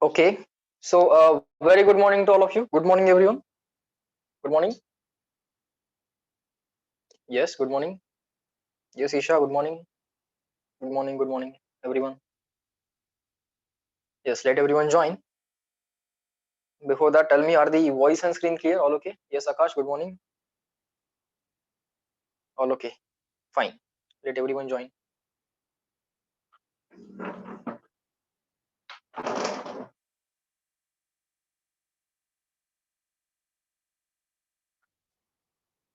Okay, so very good morning to all of you. Good morning, everyone. Good morning. Yes, good morning. Yes, Isha, good morning. Good morning, everyone. Yes, let everyone join. Before that, tell me, are the voice and screen clear? All okay? Yes, Akash, good morning. All okay. Fine. Let everyone join.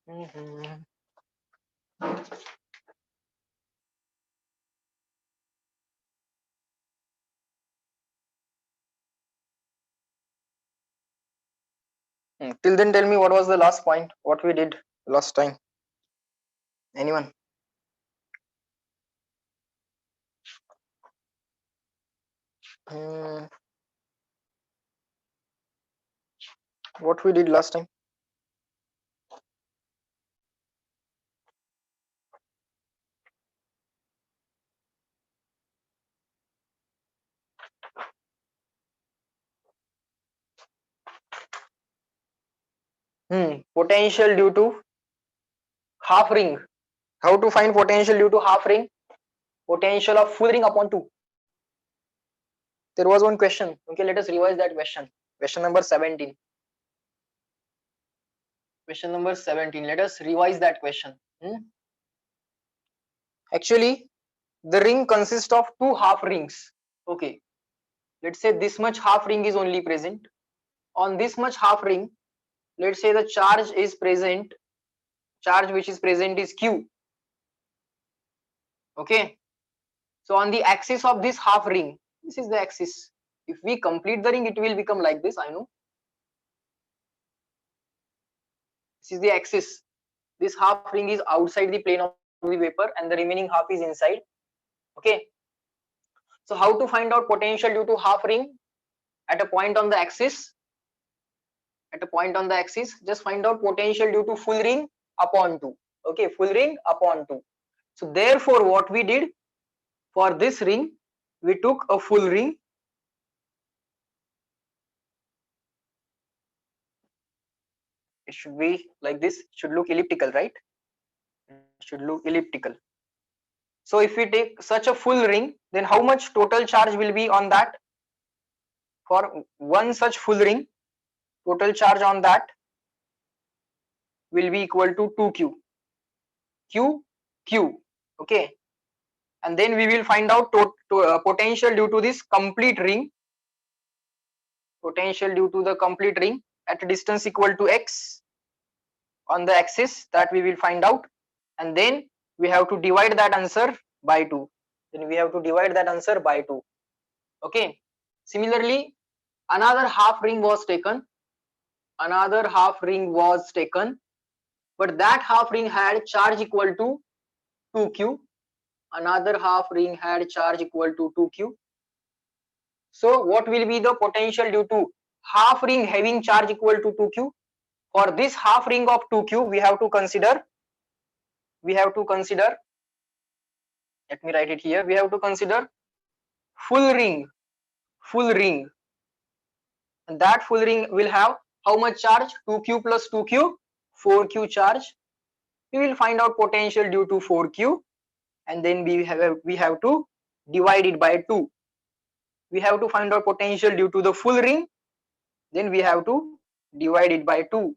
Mhm. Till then, tell me what was the last point? What we did last time? Anyone? Hmm, what we did last time? Potential due to half ring. How to find potential due to half ring? Potential of full ring upon 2. There was one question. Okay, let us revise that question. Question number 17. Question number 17. Let us revise that question. Actually, the ring consists of two half rings. Okay, let's say this much half ring is only present. On this much half ring, let's say the charge is present. Charge which is present is Q. Okay, so on the axis of this half ring, this is the axis. If we complete the ring, it will become like this. I know. This is the axis. This half ring is outside the plane of the paper and the remaining half is inside. Okay, so how to find out potential due to half ring at a point on the axis? At a point on the axis, just find out potential due to full ring upon 2. Okay, full ring upon 2. So therefore what we did, for this ring we took a full ring. It should be like this. It should look elliptical, right? It should look elliptical. So if we take such a full ring, then how much total charge will be on that? For one such full ring, total charge on that will be equal to 2q. Q. Okay, and then we will find out potential due to this complete ring. Potential due to the complete ring at a distance equal to x on the axis, that we will find out, and then we have to divide that answer by 2. Then we have to divide that answer by 2. Okay, similarly another half ring was taken. Another half ring was taken, but that half ring had charge equal to 2q. Another half ring had charge equal to 2q. So what will be the potential due to half ring having charge equal to 2q? For this half ring of 2q, we have to consider, let me write it here, we have to consider full ring, and that full ring will have how much charge? 2q plus 2q, 4q charge. We will find out potential due to 4q, and then we have to divide it by 2. We have to find out potential due to the full ring, then we have to divide it by 2.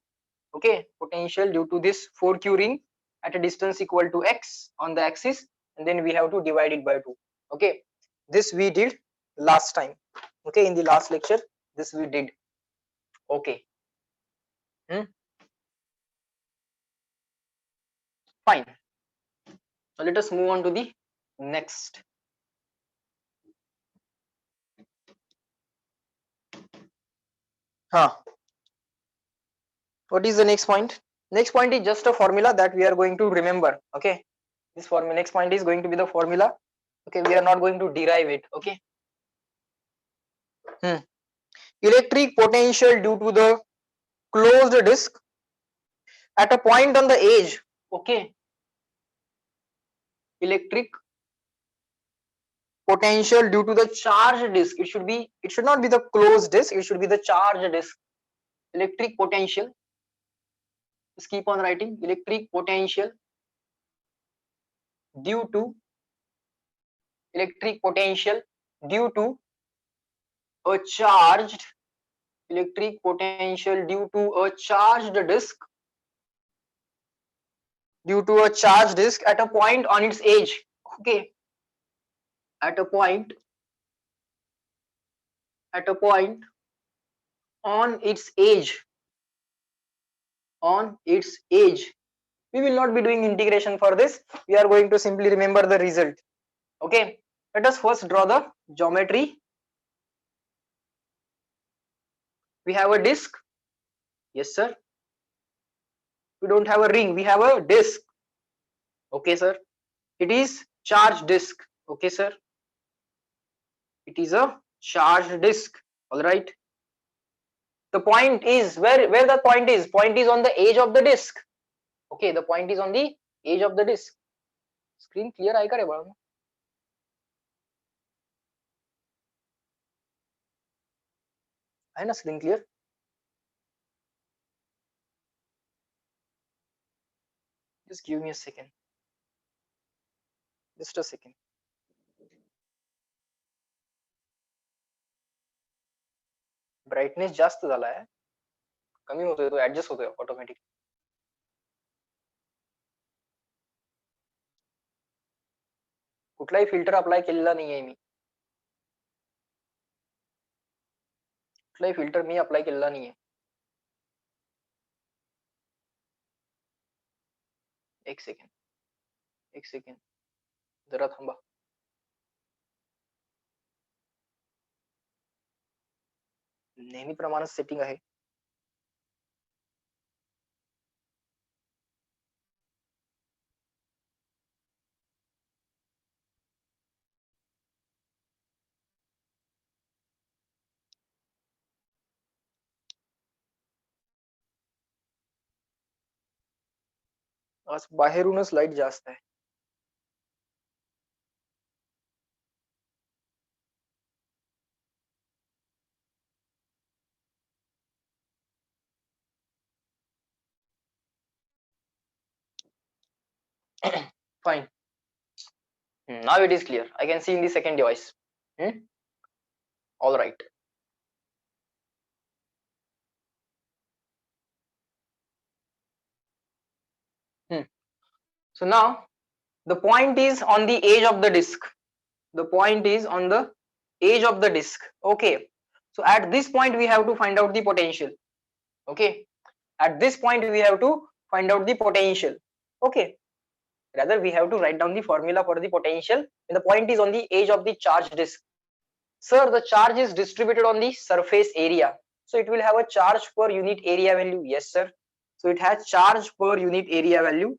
Okay, potential due to this 4q ring at a distance equal to x on the axis, and then we have to divide it by 2. Okay, this we did last time. Okay, in the last lecture this we did. Okay, fine. So let us move on to the next. What is the next point? Next point is just a formula that we are going to remember. Okay, this formula, next point is going to be the formula. Okay, we are not going to derive it. Okay, electric potential due to the closed disk at a point on the edge. Okay, electric potential due to the charged disk. It should not be the closed disk, it should be the charged disk. Electric potential, just keep on writing, electric potential due to electric potential due to a charged electric potential due to a charged disk at a point on its edge. Okay, at a point on its edge, we will not be doing integration for this, we are going to simply remember the result. Okay, let us first draw the geometry. We have a disk, yes sir. We don't have a ring, we have a disk. Okay sir, it is charged disk. Okay sir, it is a charged disk. All right, the point is where the point is on the edge of the disk. Okay, the point is on the edge of the disk. Screen clear आहे का रे बाळा? है ना screen clear? Just give me a second. Just a second. Brightness जास्त झाला आहे, कमी होतोय तो, ऍडजस्ट होतोय ऑटोमॅटिक. कुठलाही फिल्टर अप्लाय केलेला नाहीये मी, कुठलाही फिल्टर मी अप्लाय केलेला नाहीये. एक सेकंड जरा थांबा. नेहमीप्रमाणे सेटिंग आहे. आज बाहेरूनच लाईट जास्त आहे. Fine. Now it is clear. I can see in the second device. All right. So now the point is on the edge of the disk. The point is on the edge of the disk. Okay. So at this point we have to find out the potential. Okay. At this point we have to find out the potential. Okay. Rather we have to write down the formula for the potential when the point is on the edge of the charged disk. Sir, the charge is distributed on the surface area, so it will have a charge per unit area value. Yes sir, so it has charge per unit area value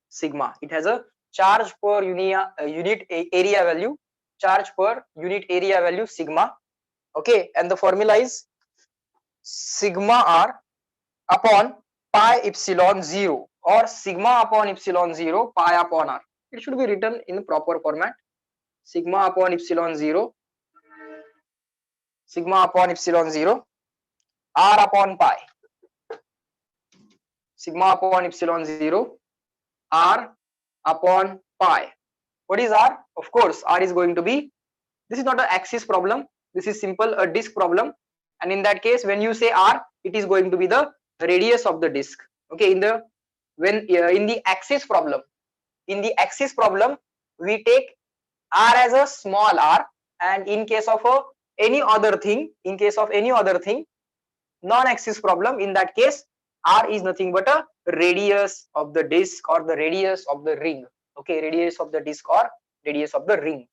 sigma. It has a charge per unit area value, charge per unit area value sigma. Okay, and the formula is sigma r upon pi epsilon 0 or sigma upon epsilon 0 pi upon r. It should be written in the proper format. Sigma upon epsilon 0, sigma upon epsilon 0, r upon pi. Sigma upon epsilon 0, r upon pi. What is r? Of course, r is going to be, this is not an axis problem, this is simple a disk problem, and in that case when you say r, it is going to be the radius of the disk. Okay, in the axis problem, we take r as a small r, and in case of any other thing, non-axis problem, in that case r is nothing but a radius of the disk or the radius of the ring. Okay, radius of the disk or radius of the ring.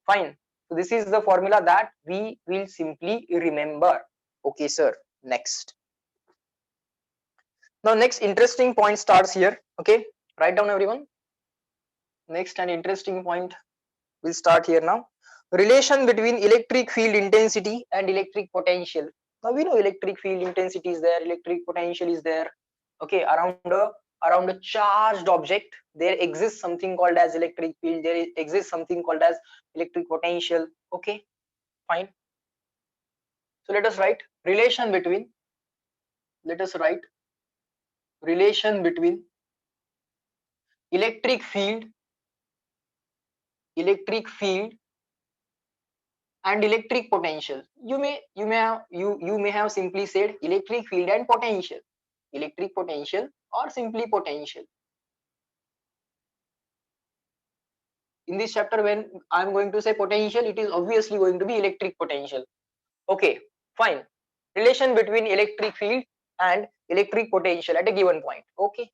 Fine. So this is the formula that we will simply remember. Okay sir, next. Now next interesting point starts here. Okay, write down everyone. Next and interesting point will start here now. relation between electric field intensity and electric potential. Now we know electric field intensity is there, electric potential is there. Okay, around a charged object there exists something called as electric field, there exists something called as electric potential. Okay, fine. So let us write relation between, let us write relation between electric field and electric potential. You may have simply said electric field and potential, electric potential, or simply potential. In this chapter, when I'm going to say potential, it is obviously going to be electric potential. Okay, fine. Relation between electric field and electric potential at a given point. Okay,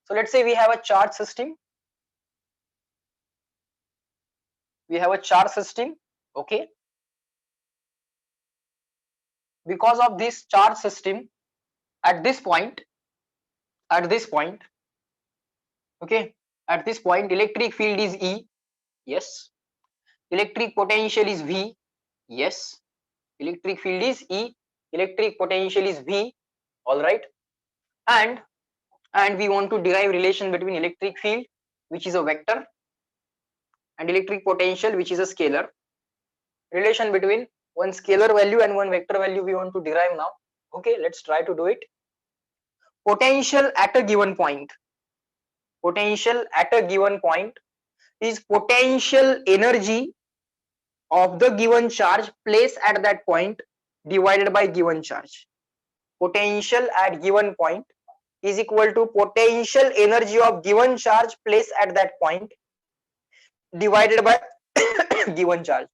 so let's say we have a charge system. Okay, because of this charge system, at this point, okay, at this point electric field is E. Yes. Electric potential is V. Yes. Electric field is E. Electric potential is V. All right. And we want to derive relation between electric field, which is a vector, and electric potential, which is a scalar. Relation between one scalar value and one vector value we want to derive now. Okay, let's try to do it. Potential at a given point. Potential at a given point is potential energy of the given charge placed at that point divided by given charge. Potential at given point is equal to potential energy of given charge placed at that point divided by given charge.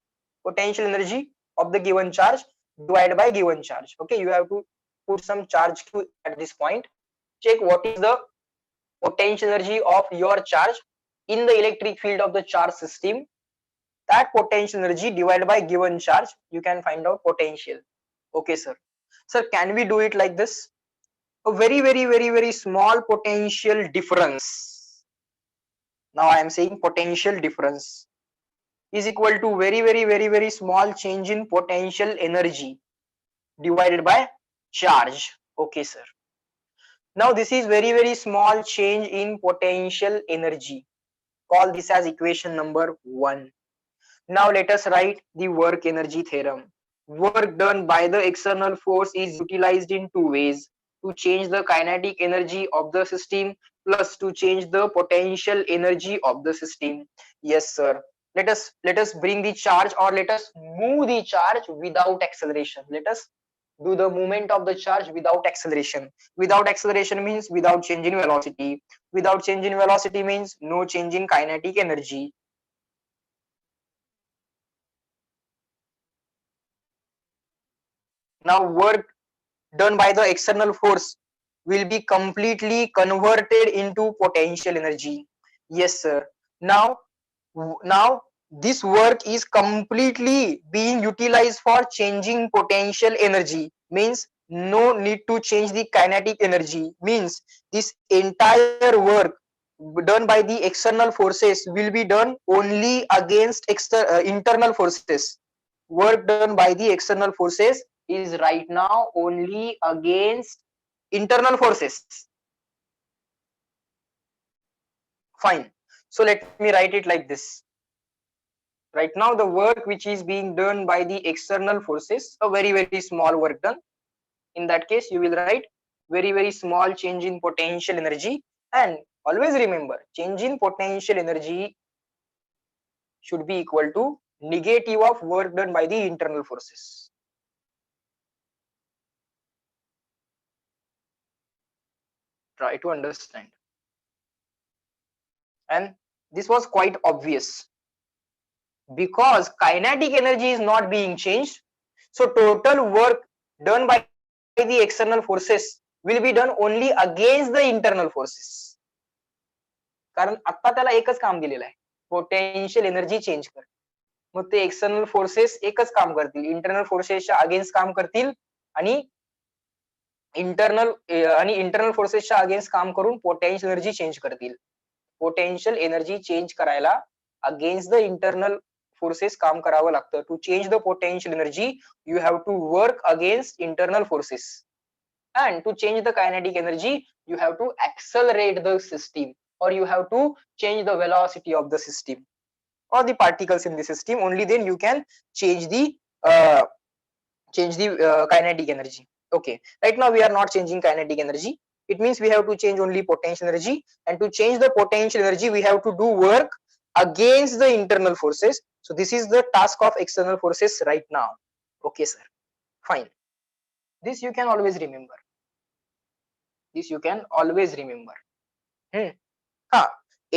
Potential energy of the given charge divided by given charge. Okay, you have to put some charge Q at this point. Check what is the potential energy of your charge in the electric field of the charge system. That potential energy divided by given charge, you can find out potential. Okay, sir. Sir, can we do it like this? A very small potential difference. Now I am saying potential difference is equal to very small change in potential energy divided by charge. Okay, sir. Now this is very small change in potential energy. Call this as equation number 1. Now let us write the work energy theorem. Work done by the external force is utilized in two ways: to change the kinetic energy of the system plus to change the potential energy of the system. Yes, sir. Let us bring the charge, or let us move the charge without acceleration. Let us do the movement of the charge without acceleration. Without acceleration means without change in velocity. Without change in velocity means no change in kinetic energy. Now work done by the external force will be completely converted into potential energy. Yes, sir. Now this work is completely being utilized for changing potential energy, means no need to change the kinetic energy, means this entire work done by the external forces will be done only against internal forces. Work done by the external forces is right now only against internal forces. Fine. So let me write it like this. Right now the work which is being done by the external forces, a very small work done. In that case you will write very small change in potential energy, and always remember change in potential energy should be equal to negative of work done by the internal forces. Try to understand. And this was quite obvious because kinetic energy is not being changed, so total work done by the external forces will be done only against the internal forces. कारण आता त्याला एकच काम दिलेलं आहे, potential energy change कर. मग ते external forces एकच काम करतील, इंटरनल फोर्सेसच्या अगेन्स्ट काम करतील आणि इंटरनल फोर्सेसच्या अगेन्स्ट काम करून पोटेन्शियल एनर्जी चेंज करतील. पोटेन्शियल एनर्जी चेंज करायला अगेन्स्ट द इंटरनल फोर्सेस काम करावं लागतं. To change the potential energy you have to work against internal forces, and to change the kinetic energy you have to accelerate the system, or you have to change the velocity of the system or the particles in the system. Only then you can change the uh, kinetic energy. Okay, right now we are not changing kinetic energy. It means we have to change only potential energy, and to change the potential energy we have to do work against the internal forces. So this is the task of external forces right now. Okay sir, fine. This you can always remember. This you can always remember.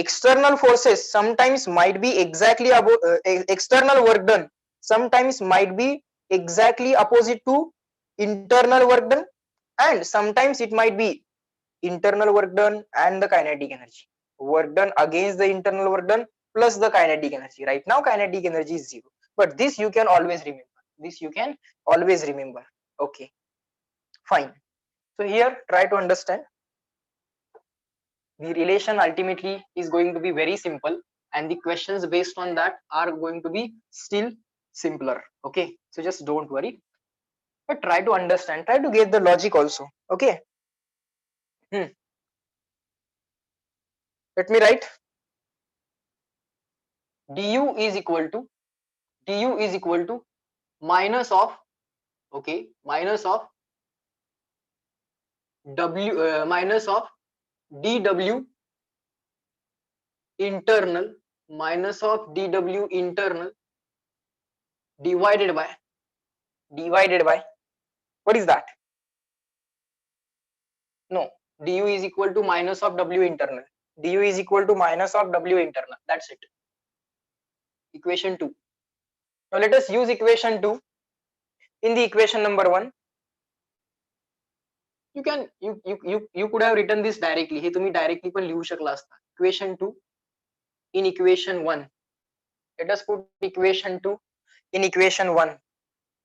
External forces sometimes might be exactly about external work done, sometimes might be exactly opposite to internal work done, and sometimes it might be internal work done and the kinetic energy, work done against the internal work done plus the kinetic energy. Right now kinetic energy is 0, but this you can always remember. This you can always remember. Okay, fine. So here try to understand. The relation ultimately is going to be very simple, and the questions based on that are going to be still simpler. Okay, so just don't worry, but try to understand, try to get the logic also. Okay. Let me write. Du is equal to minus of, okay, minus of minus of dw internal, minus of dw internal divided by what is that? No, du is equal to minus of w internal. Du is equal to minus of w internal. That's it. Equation 2. Now let us use equation 2 in the equation number 1. You can you could have written this directly. हे तुम्ही directly पण लिहू शकला असता. Equation 2 in equation 1. Let us put equation 2 in equation 1.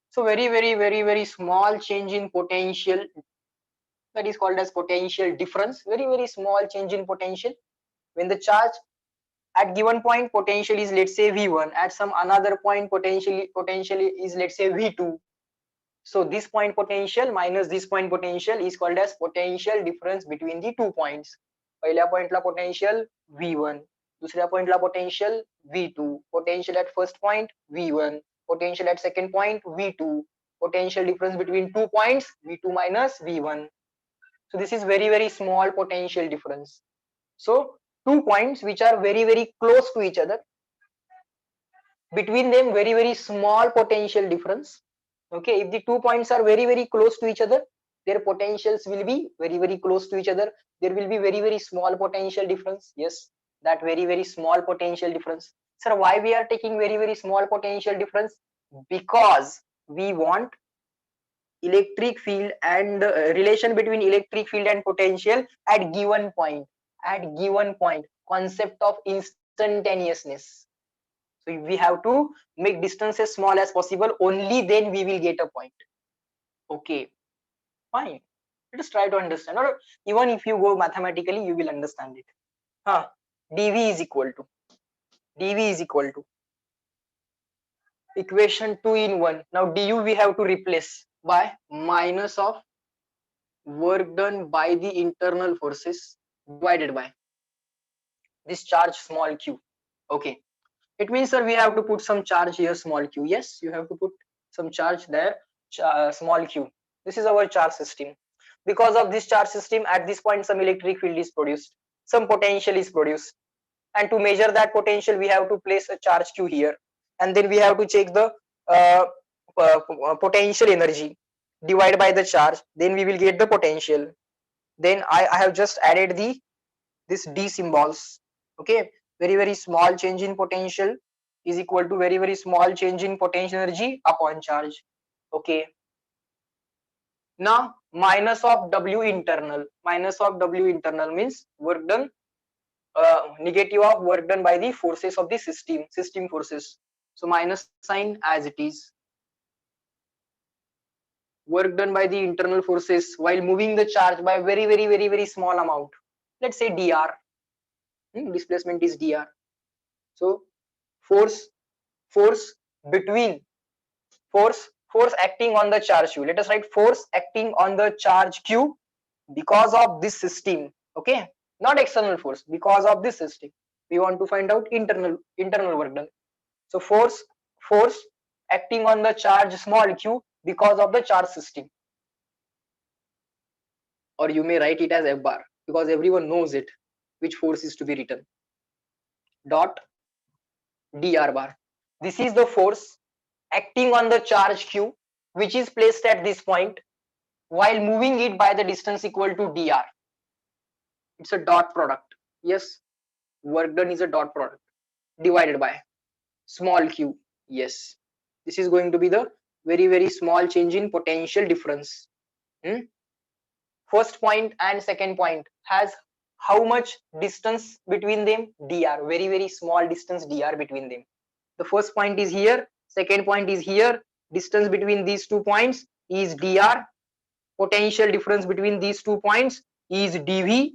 So very small change in potential, that is called as potential difference. Very small change in potential when the charge at given point potential is, let's say, V1, at some another point potential is, let's say, V2. So this point potential minus this point potential is called as potential difference between the 2 points. पहिल्या point ला potential V1, दुसऱ्या point La potential V2, potential at first point V1, potential at second point V2, potential difference between 2 points V2 minus V1. So this is very small potential difference. So 2 points which are very close to each other, between them very small potential difference. Okay, if the 2 points are very close to each other, their potentials will be very close to each other. There will be very small potential difference. Yes, that very small potential difference. Sir, why we are taking very small potential difference? Because we want electric field and relation between electric field and potential at given point. At given point, concept of instantaneousness. So we have to make distance as small as possible, only then we will get a point. Okay, fine. Let us try to understand, or even if you go mathematically you will understand it. dv is equal to equation 2 in 1. Now du we have to replace by minus of work done by the internal forces divided by this charge small q. Okay, it means, sir, we have to put some charge here, small q. Yes, you have to put some charge there, small q. This is our charge system. Because of this charge system, at this point some electric field is produced, some potential is produced, and to measure that potential we have to place a charge q here, and then we have to check the potential energy, divide by the charge, then we will get the potential. Then I have just added this d symbols. Okay, very small change in potential is equal to very small change in potential energy upon charge. Okay, now minus of w internal. Minus of w internal means work done, negative of work done by the forces of the system forces. So minus sign as it is. Work done by the internal forces while moving the charge by very small amount. Let's say dr. Displacement is dr. So force force between force acting on the charge q. Let us write force acting on the charge q because of this system. Okay, not external force, because of this system. We want to find out internal work done. So force acting on the charge small q because of the charge system, or you may write it as F bar because everyone knows it, which force is to be written. Dot dr bar. This is the force acting on the charge q which is placed at this point while moving it by the distance equal to dr. It's a dot product. Yes, work done is a dot product divided by small q. Yes, this is going to be the very small change in potential difference. First point and second point has how much distance between them? dr. Very small distance dr between them. The first point is here, second point is here. Distance between these 2 points is dr. Potential difference between these 2 points is dv.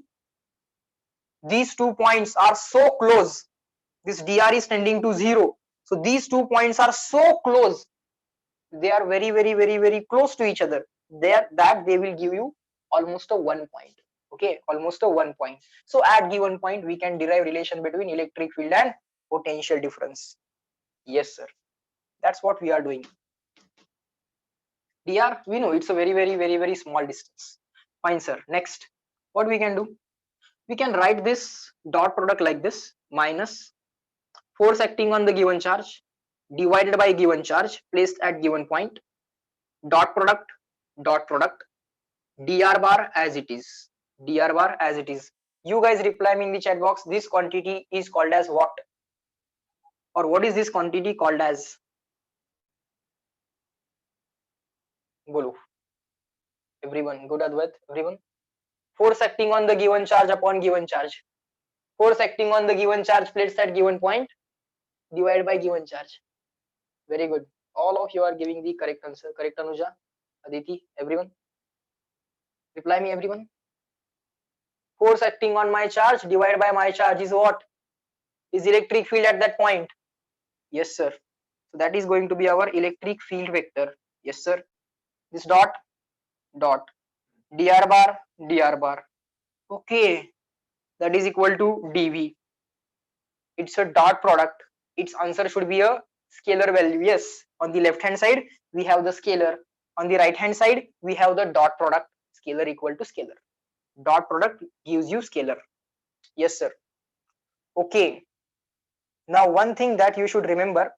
These 2 points are so close. This dr is tending to 0. So these 2 points are so close. They are very close to each other. That they will give you almost a 1 point. Okay, almost a 1 point. So at given point we can derive relation between electric field and potential difference. Yes sir, that's what we are doing. dr, we know it's a very small distance. Fine sir. Next, what we can do, we can write this dot product like this: minus force acting on the given charge divided by given charge placed at given point, dot product dr bar as it is, dr bar as it is. You guys reply me in the chat box, this quantity is called as what, or what is this quantity called as? Bolo everyone. Good Advait, everyone. Force acting on the given charge upon given charge, force acting on the given charge placed at given point divided by given charge. Very good, all of you are giving the correct answer. Correct Anuja, Aditi, everyone reply me, everyone. Force acting on my charge divided by my charge is what? Is electric field at that point. Yes sir, so that is going to be our electric field vector. Yes sir, this dot dr bar. Okay, that is equal to dv. It's a dot product. Its answer should be a scalar value. Yes, on the left hand side we have the scalar, on the right hand side we have the dot product. Scalar equal to scalar, dot product gives you scalar. Yes sir. Okay, now one thing that you should remember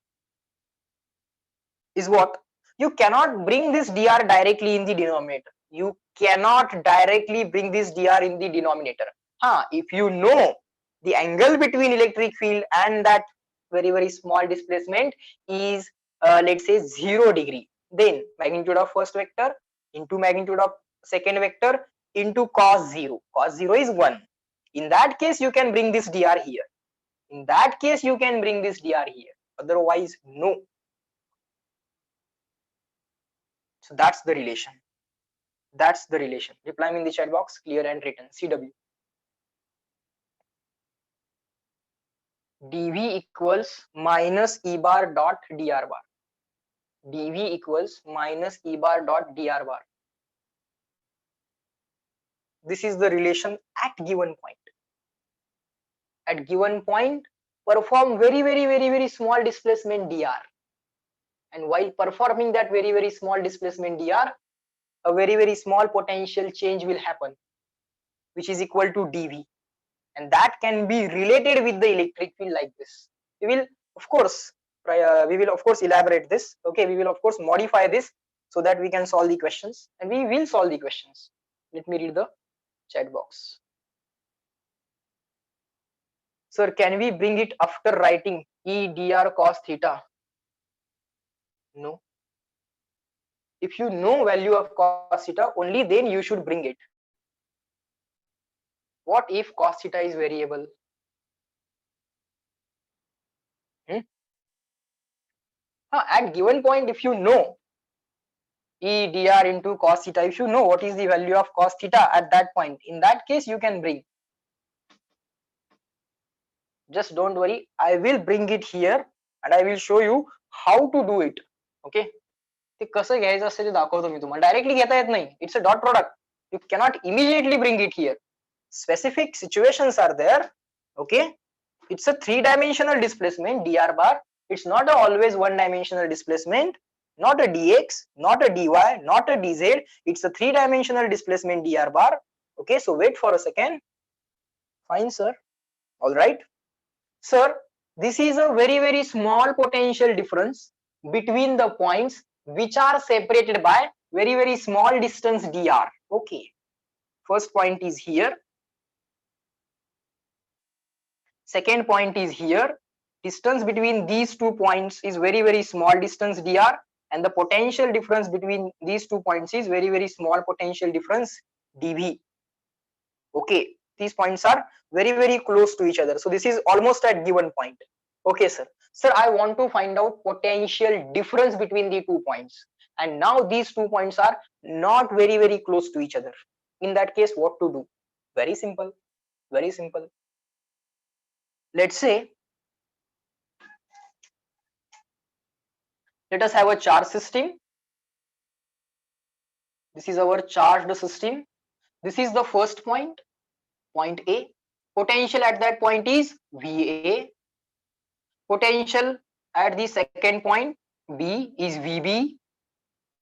is what? You cannot bring this dr directly in the denominator. You cannot directly bring this dr in the denominator. If you know the angle between electric field and that very small displacement is let's say 0 degree, then magnitude of first vector into magnitude of second vector into cos 0. Cos 0 is 1. In that case you can bring this dr here. In that case you can bring this dr here. Otherwise no. So that's the relation. That's the relation. Reply me in the chat box, clear and written. CW. dv equals minus e bar dot dr bar. dv equals minus e bar dot dr bar. This is the relation at given point. At given point, perform very small displacement dr, and while performing that very small displacement dr, a very small potential change will happen, which is equal to dv, and that can be related with the electric field like this. We will of course elaborate this. Okay, we will of course modify this so that we can solve the questions, and we will solve the questions. Let me read the chat box. Sir, can we bring it after writing E dr cos theta? No. If you know value of cos theta, only then you should bring it. What if cos theta is variable? At given point, if you know E dr into cos theta, if you know what is the value of cos theta at that point, in that case you can bring. Just don't worry, I will bring it here and I will show you how to do it. Okay, ते कसं घ्यायचं असते ते दाखवतो मी तुम्हाला. Directly घेता येत नाही. It's a dot product. You cannot immediately bring it here. Specific situations are there. Okay, it's a three-dimensional displacement dr bar. It's not a always one-dimensional displacement, not a dx, not a dy, not a dz. It's a three-dimensional displacement dr bar. Okay, so wait for a second. Fine, sir. All right, sir. This is a very small potential difference between the points which are separated by very small distance dr. Okay, first point is here, second point is here. Distance between these 2 points is very small distance dr, and the potential difference between these 2 points is very small potential difference dv. Okay, these points are very close to each other, so this is almost at given point. Okay, sir. Sir, I want to find out potential difference between the 2 points, and now these 2 points are not very close to each other. In that case, what to do? Very simple, very simple. Let's say, let us have a charge system. This is our charged system. This is the first point, point A. Potential at that point is VA. Potential at the second point B is VB.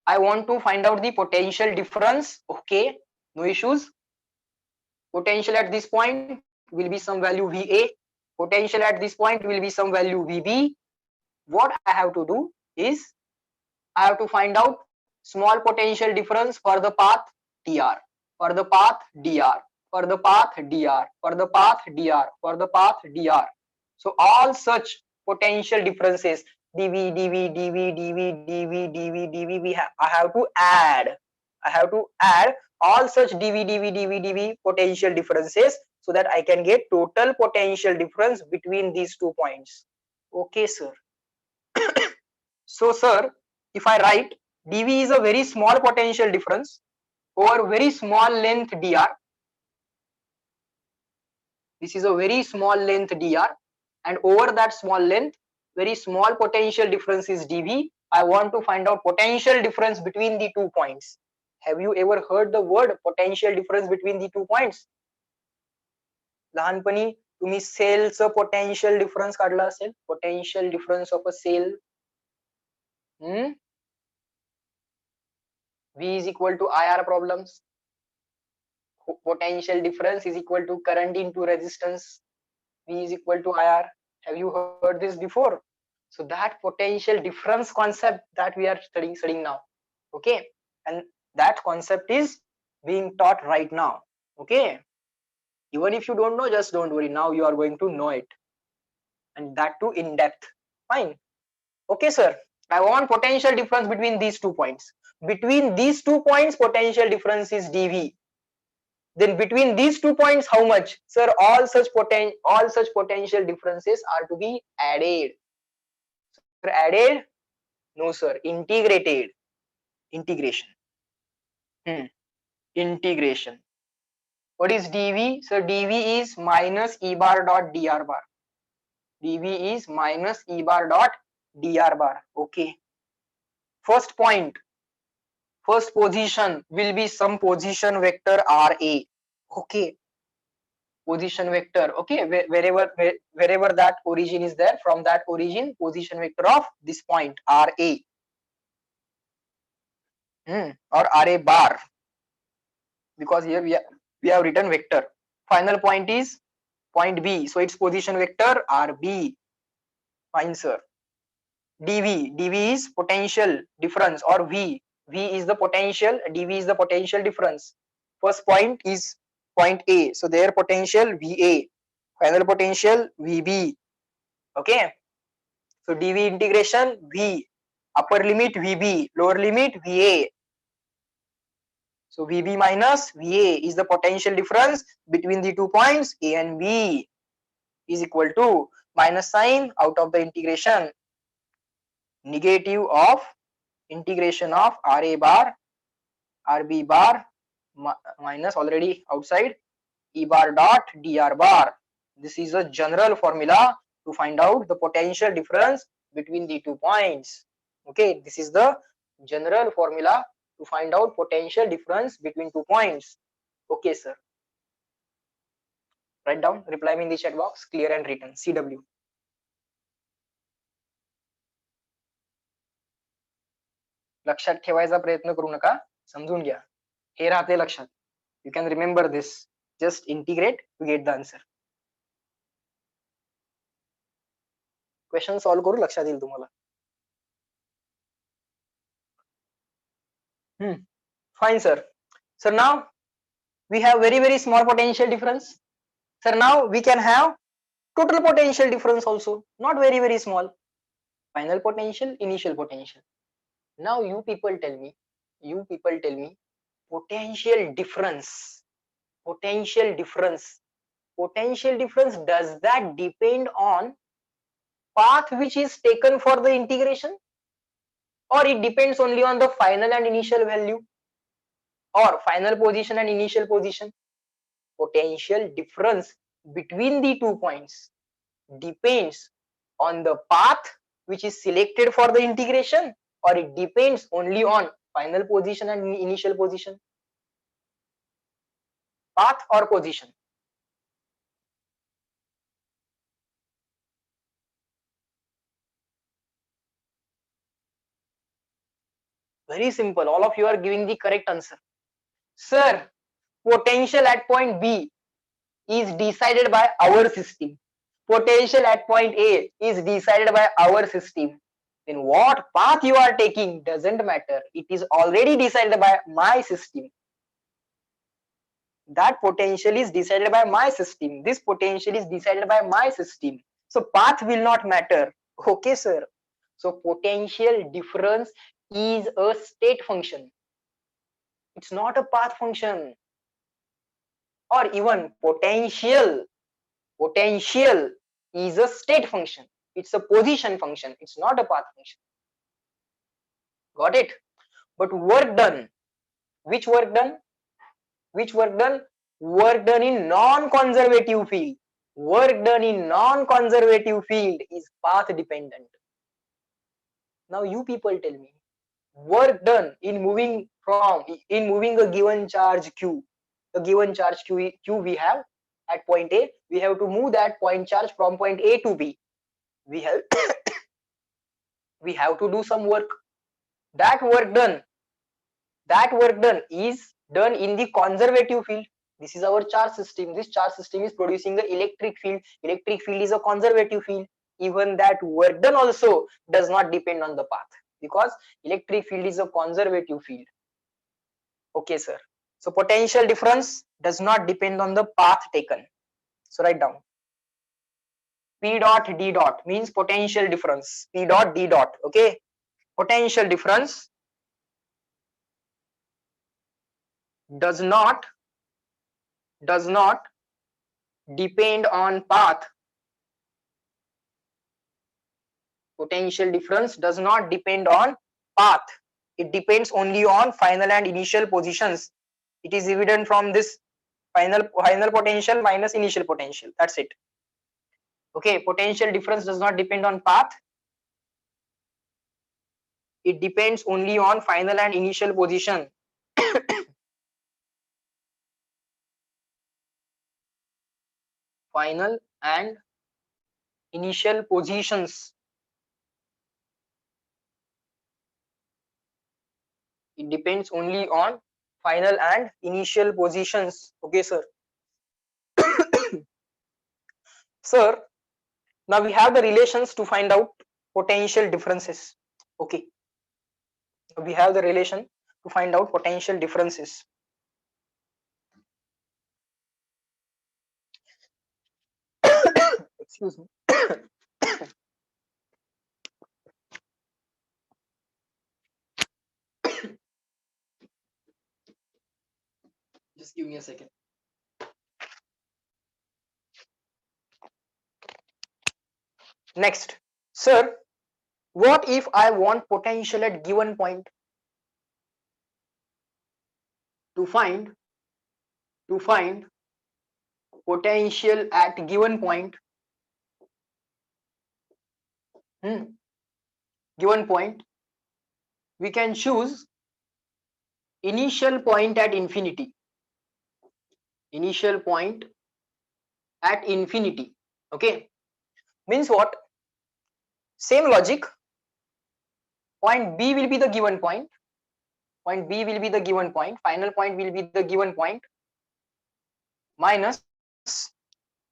I want to find out the potential difference. Okay, no issues. Potential at this point will be some value VA. Potential at this point will be some value VB. What I have to do is I have to find out small potential difference for the path dr, for the path dr, for the path dr, for the path dr, for the path dr. So all such potential differences dv, dv, dv, dv, dv, dv, dv, I have to add. I have to add all such dv, dv, dv, dv potential differences so that I can get total potential difference between these 2 points. Okay, sir. So, sir, if I write dv is a very small potential difference over very small length dr. This is a very small length dr, and over that small length, very small potential difference is dv. I want to find out potential difference between the 2 points. Have you ever heard the word potential difference between the 2 points? लहानपणी तुम्ही सेलचं potential difference काढला असेल, potential difference of a cell. V is equal to IR problems. Potential difference is equal to current into resistance. V is equal to IR. Have you heard this before? So that potential difference concept that we are studying now. Okay, and that concept is being taught right now. Okay, even if you don't know, just don't worry. Now you are going to know it, and that too in depth. Fine. Okay, sir. I want potential difference between these 2 points. Between these 2 points, potential difference is dV. Then between these 2 points, how much? Sir, all such potential differences are to be added. Sir, added? No, sir. Integrated. Integration. Integration. What is dV? Sir, dV is minus E bar dot dr bar. dV is minus E bar dot dr bar. Okay. First point, first position will be some position vector RA. Okay, position vector. Okay, wherever that origin is there, from that origin, position vector of this point RA, or RA bar, because here we have written vector. Final point is point B, so its position vector RB. Fine, sir. dV is potential difference, or V is the potential, dV is the potential difference. First point is point A, so their potential VA, final potential VB. Okay, so dV integration V, upper limit VB, lower limit VA. So VB minus VA is the potential difference between the 2 points A and B, is equal to minus sign out of the integration, negative of integration of RA bar, RB bar minus already outside E bar dot dr bar. This is a general formula to find out the potential difference between the 2 points. Okay, this is the general formula to find out potential difference between 2 points. Okay, sir. Write down, reply me in the chat box, clear and written, CW. लक्षात ठेवायचा प्रयत्न करू नका, समजून घ्या, हे राहते लक्षात. You can remember this, just integrate to get the answer. Question solve करू, लक्षात येईल तुम्हाला. Fine, sir. So now we have very small potential difference. Sir, now we can have total potential difference also, not very small. Final potential, initial potential. Now you people tell me, potential difference, does that depend on path which is taken for the integration, or it depends only on the final and initial value, or final position and initial position? Potential difference between the 2 points depends on the path which is selected for the integration, or it depends only on final position and initial position? Path or position? Very simple, all of you are giving the correct answer. Sir, potential at point B is decided by our system. Potential at point A is decided by our system. Then what path you are taking doesn't matter. It is already decided by my system. That potential is decided by my system. This potential is decided by my system. So path will not matter. Okay, sir. So potential difference is a state function. It's not a path function. Or even potential is a state function. It's a position function. It's not a path function. Got it? But work done. Which work done? Work done in non-conservative field. Work done in non-conservative field is path dependent. Now you people tell me, work done in moving a given charge Q. A given charge Q we have at point A. We have to move that point charge from point A to B. We have we have to do some work. That work done is done in the conservative field. This is our charge system. This charge system is producing the electric field. Electric field is a conservative field. Even that work done also does not depend on the path, because electric field is a conservative field. Okay, sir. So potential difference does not depend on the path taken. So write down. P dot D dot means potential difference. P dot D dot. Okay. Potential difference does not depend on path. Potential difference does not depend on path. It depends only on final and initial positions. It is evident from this final potential minus initial potential. That's it. Okay, potential difference does not depend on path. It depends only on final and initial position. Final and initial positions. It depends only on final and initial positions. Okay, sir. Sir, now we have the relations to find out potential differences. Okay. We have the relation to find out potential differences. Excuse me. Just give me a second. Next, sir, what if I want potential at given point? To find potential at given point, given point, we can choose initial point at infinity. Initial point at infinity. Okay, means what? Same logic. Point B will be the given point. Point B will be the given point. Final point will be the given point minus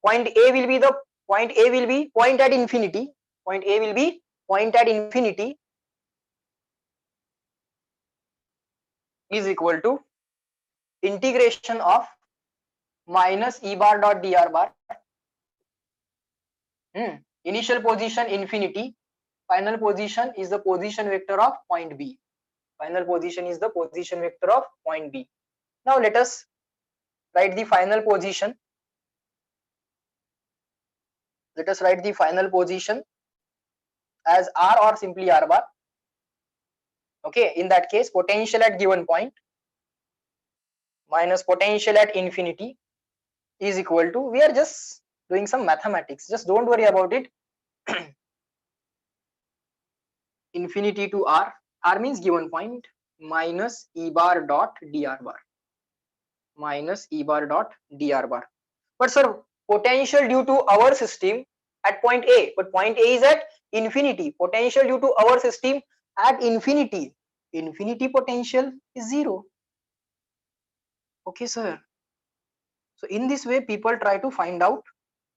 point A will be the point at infinity. Point A will be point at infinity is equal to integration of minus E bar dot dr bar. Initial position infinity, final position is the position vector of point B. Final position is the position vector of point B. Now let us write the final position. Let us write the final position as R or simply R bar. Okay, in that case, potential at given point minus potential at infinity is equal to, we are just doing some mathematics, just don't worry about it. Infinity to R means given point, minus E bar dot dr bar, minus E bar dot dr bar. But sir, potential due to our system at point A, but point A is at infinity. Potential due to our system at infinity, infinity potential is 0. Okay sir, so in this way people try to find out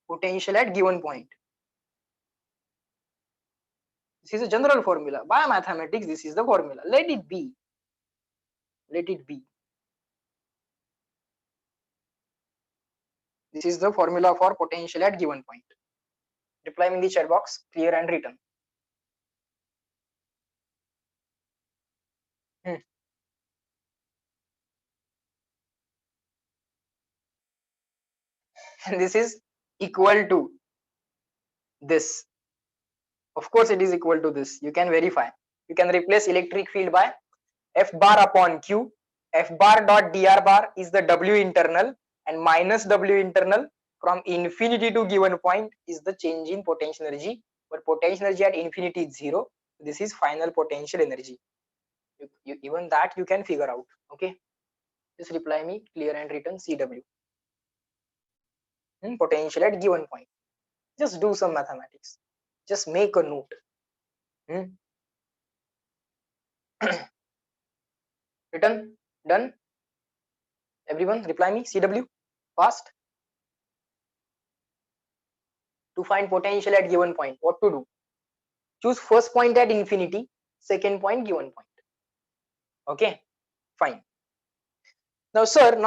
potential at given point. This is a general formula by mathematics. This is the formula. Let it be. Let it be. This is the formula for potential at given point. Reply in the chat box, clear and written. And this is equal to this. Of course, it is equal to this. You can verify. You can replace electric field by F bar upon Q. F bar dot dr bar is the W internal, and minus W internal from infinity to given point is the change in potential energy. But potential energy at infinity is 0. This is final potential energy. Even that you can figure out. Okay, just reply me clear and written CW. Potential at given point. Just do some mathematics. Just make a note. Written, done. Everyone reply me CW fast. To find potential at given point, what to do? Choose first point at infinity, second point given point. Okay, fine. Now sir, now